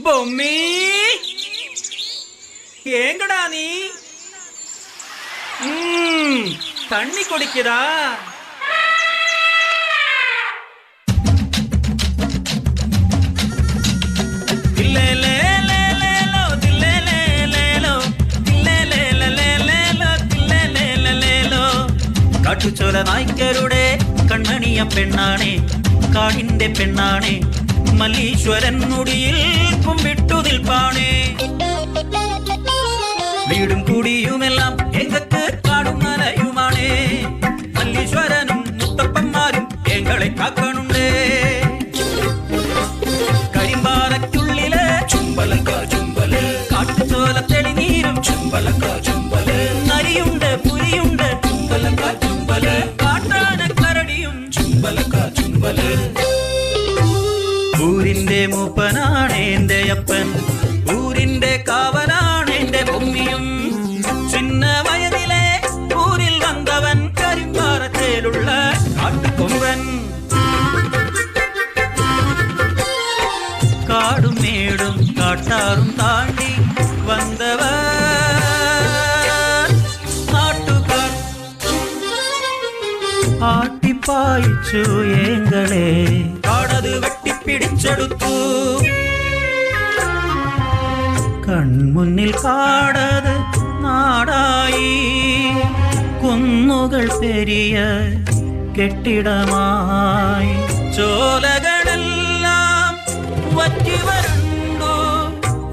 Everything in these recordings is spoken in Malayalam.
பொம்மி ஏங்கடா நீ? தண்ணி குடிக்கிறா? കാട്ടുചോല നായ്ക്കരുടെ കണ്ണണിയ പെണ്ണാണേ, കാടിന്റെ പെണ്ണാണേ, മല്ലീശ്വരൻ മുടിയിൽ കുമ്പിട്ടു നിൽപ്പാണേ. വീടും കൂടിയുമെല്ലാം എങ്കക്ക് കാടും മലയുമാണേ, മല്ലീശ്വരനും മുത്തപ്പന്മാരും എങ്ങളെ കാക്കണുണ്ടേ. കരിമ്പാറയ്ക്കുള്ളില് ചുംബലക്ക ചുംബല്, കാട്ടുചോല തെളിനീരും ചുംബലക്ക ചുംബല്, നരിയുണ്ട് പുലിയുണ്ട് ചുംബലക്ക ചുംബല്, കാട്ടാനക്കരടിയും ചുംബലക്ക ചുംബല്. ഊരിന്റെ മൂപ്പനാണ് എന്റെ അപ്പൻ, ഊരിന്റെ കാവലാണ് എന്റെ ഭൂമിയും. ചിന്ന വയതിലെ ഊരിൽ വന്നവൻ കരിമ്പാറത്തേലുള്ള കാട്ടുകൊമ്പൻ. കാടും മേടും കാട്ടാറും താണ്ടി വന്നവൻ നാട്ടുകാർ ആട്ടിപ്പായിച്ചു ഏങ്ങളെ, കാടത് വെട്ടിപ്പിടിച്ചെടുത്തു. കൺമുന്നിൽ കാടത് നാടായി, കുന്നുകൾ പെരിയ കെട്ടിടമായി, ചോലകളെല്ലാം വറ്റി വരണ്ടു.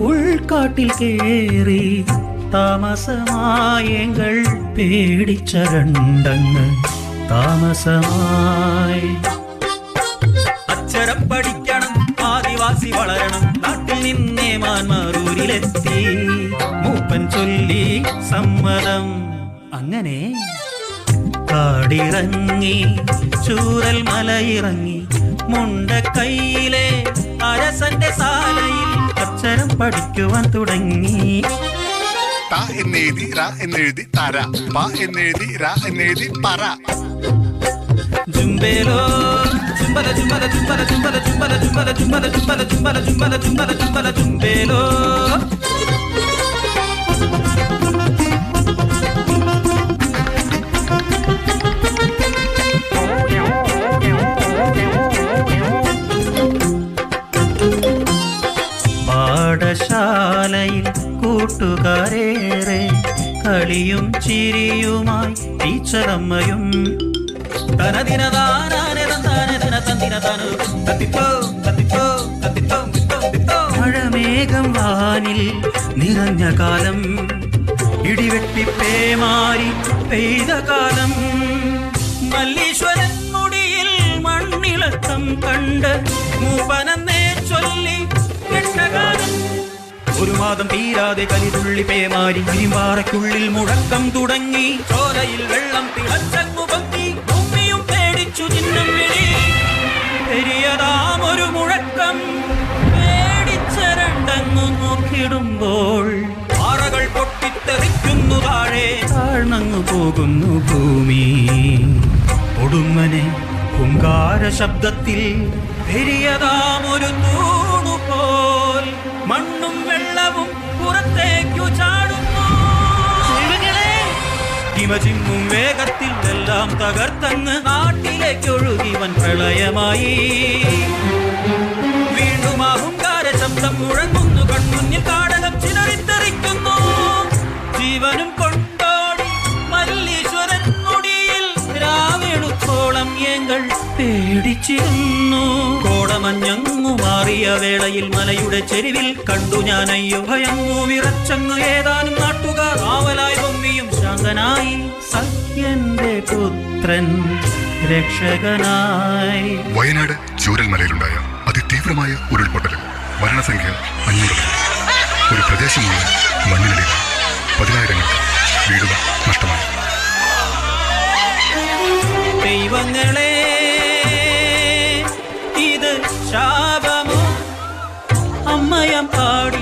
ഉൾക്കാട്ടിൽ കേറി താമസമായെങ്ങൾ പേടിച്ചരണ്ടങ്ങ് താമസമായി. അക്ഷരം പഠിക്കണം, ആദിവാസി വളരണം, നാട്ടിൽ നിന്നേ മാൻമാറൂരിലെത്തി. മൂപ്പൻ ചൊല്ലി സമ്മതം. അങ്ങനെ കാടിറങ്ങി ചൂരൽ മലയിറങ്ങി, മുണ്ടക്കൈയിലെ അരസന്റെ സാലയിൽ അക്ഷരം പഠിക്കുവാൻ തുടങ്ങി. ത എന്നെഴുതി റ എന്നെഴുതി തര, പ എന്നെഴുതി ര എന്നെഴുതി പറ. ജുംബേലോ ജുംബല ജുംബല ജുംബല ജുംബല ജുംബല ജുംബല ജുംബല ജുംബല ജുംബല ജുംബല ജുംബല ജുംബല ജുംബേലോ. പാഠശാലയിൽ കൂട്ടുകാരേറെ, കളിയും ചിരിയുമായി ടീച്ചറമ്മയും. മഴമേഘം വാനിൽ നിറഞ്ഞ കാലം, ഇടിവെട്ടിപ്പേമാരി പെയ്ത കാലം, മല്ലീശ്വരൻ മുടിയിൽ മണ്ണിളക്കം കണ്ട് മൂപ്പനെന്നേ ചൊല്ലി കെട്ടകാലം. ഒരു മാതം തീരാതെ കലിതുള്ളി പേമാരി, കരിമ്പാറയ്ക്കുള്ളിൽ മുഴക്കം തുടങ്ങി, ചോലയിൽ വെള്ളം തിളച്ചങ്ങു പൊങ്ങി, ഭൂമിയും പേടിച്ചു ചിഹ്നം വിളി. പെരിയതാം ഒരു മുഴക്കം പേടിച്ചരണ്ടങ്ങു നോക്കിടുമ്പോൾ, പാറകൾ പൊട്ടിത്തെറിക്കുന്നു താഴെ, താഴ്ന്നങ്ങു പോകുന്നു ഭൂമി. ഒടുങ്ങനെ ഹുങ്കാര ശബ്ദത്തിൽ പെരിയതാം ഒരു തൂണുപോൽ, മണ്ണും വെള്ളവും പുറത്തേക്കു ചാടുന്നു. ഹിമചിമ്മും വേഗത്തിൽ എല്ലാം തകർത്തങ്ങ് നാട്ടിലേക്കൊഴുകിവൻ പ്രളയമായി. വീണ്ടും ആ ഹുങ്കാര ശബ്ദം മുഴങ്ങുന്നു, കൺമുന്നിൽ കാടകം ചിതറിത്തെറിക്കുന്നു. ജീവനും കൊണ്ടോടി മല്ലീശ്വരൻ മുടിയിൽ രാവെളുത്തോളം ഞങ്ങൾ പേടിച്ചിരുന്നു. കോടമഞ്ഞങ്ങു മാറിയ വേളയിൽ മലയുടെ ചെരുവിൽ കണ്ടു ഞാൻ അയ്യോ ഭയങ്ങു വിറച്ചങ്ങ് ഏതാനും നാട്ടുകാർ. ആവലായി ഭൂമിയും ശാന്തനായി, സത്യന്റെ പുത്രൻ രക്ഷകനായി. വയനാട് ചൂരൽമലയിലുണ്ടായ അതിതീവ്രമായ ഉരുൾപൊട്ടലിൽ മരണസംഖ്യ 500. ഒരു പ്രദേശം മുഴുവൻ മണ്ണിനടിയിൽ, 10,000-ങ്ങൾക്ക് വീടുകൾ നഷ്ടമായി. ദൈവങ്ങളെ, ഇത് ശാപമോ? അമ്മയം പാടി